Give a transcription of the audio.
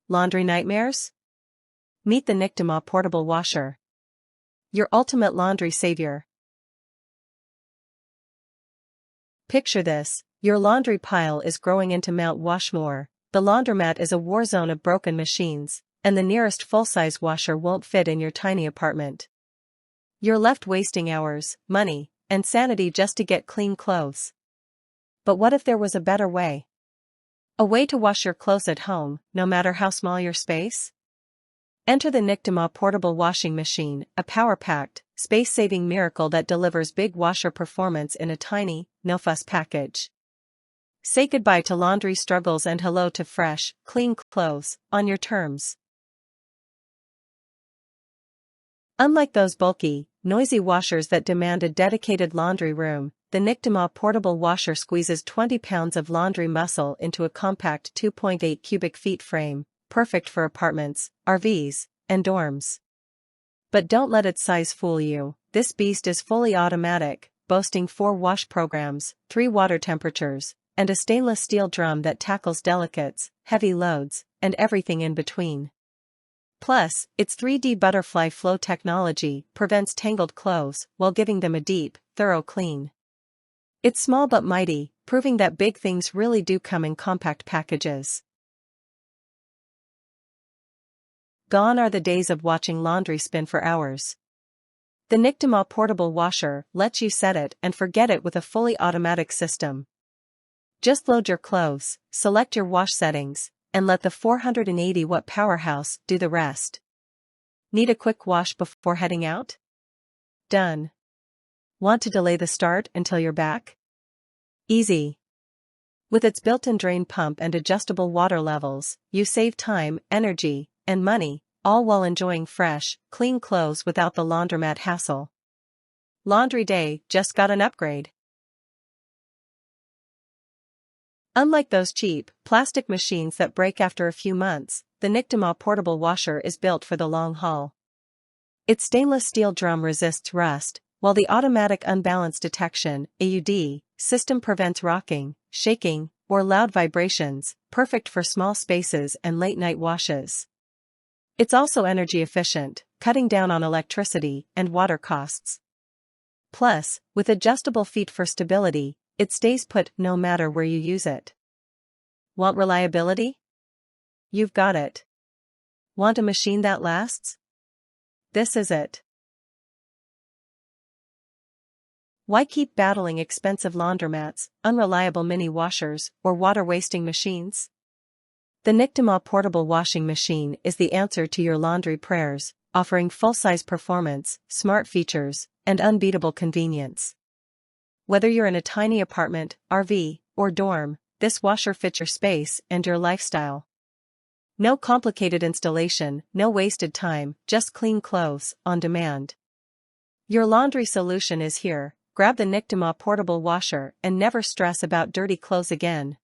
Laundry nightmares? Meet the Nictemaw Portable Washer, your ultimate laundry savior. Picture this: your laundry pile is growing into Mount Washmore, the laundromat is a war zone of broken machines, and the nearest full-size washer won't fit in your tiny apartment. You're left wasting hours, money, and sanity just to get clean clothes. But what if there was a better way? A way to wash your clothes at home, no matter how small your space? Enter the Nictemaw Portable Washing Machine, a power-packed, space-saving miracle that delivers big washer performance in a tiny, no-fuss package. Say goodbye to laundry struggles and hello to fresh, clean clothes, on your terms. Unlike those bulky, noisy washers that demand a dedicated laundry room, the Nictemaw Portable Washer squeezes 20 pounds of laundry muscle into a compact 2.8 cubic feet frame, perfect for apartments, RVs, and dorms. But don't let its size fool you. This beast is fully automatic, boasting 4 wash programs, 3 water temperatures, and a stainless steel drum that tackles delicates, heavy loads, and everything in between. Plus, its 3D butterfly flow technology prevents tangled clothes while giving them a deep, thorough clean. It's small but mighty, proving that big things really do come in compact packages. Gone are the days of watching laundry spin for hours. The Nictemaw Portable Washer lets you set it and forget it with a fully automatic system. Just load your clothes, select your wash settings, and let the 480-watt powerhouse do the rest. Need a quick wash before heading out? Done. Want to delay the start until you're back? Easy. With its built-in drain pump and adjustable water levels, you save time, energy, and money, all while enjoying fresh, clean clothes without the laundromat hassle. Laundry day just got an upgrade. Unlike those cheap, plastic machines that break after a few months, the Nictemaw Portable Washer is built for the long haul. Its stainless steel drum resists rust, while the automatic unbalance detection (AUD) system prevents rocking, shaking, or loud vibrations, perfect for small spaces and late-night washes. It's also energy efficient, cutting down on electricity and water costs. Plus, with adjustable feet for stability, it stays put no matter where you use it. Want reliability? You've got it. Want a machine that lasts? This is it. Why keep battling expensive laundromats, unreliable mini washers, or water-wasting machines? The Nictemaw Portable Washing Machine is the answer to your laundry prayers, offering full-size performance, smart features, and unbeatable convenience. Whether you're in a tiny apartment, RV, or dorm, this washer fits your space and your lifestyle. No complicated installation, no wasted time, just clean clothes, on demand. Your laundry solution is here. Grab the Nictemaw Portable Washer and never stress about dirty clothes again.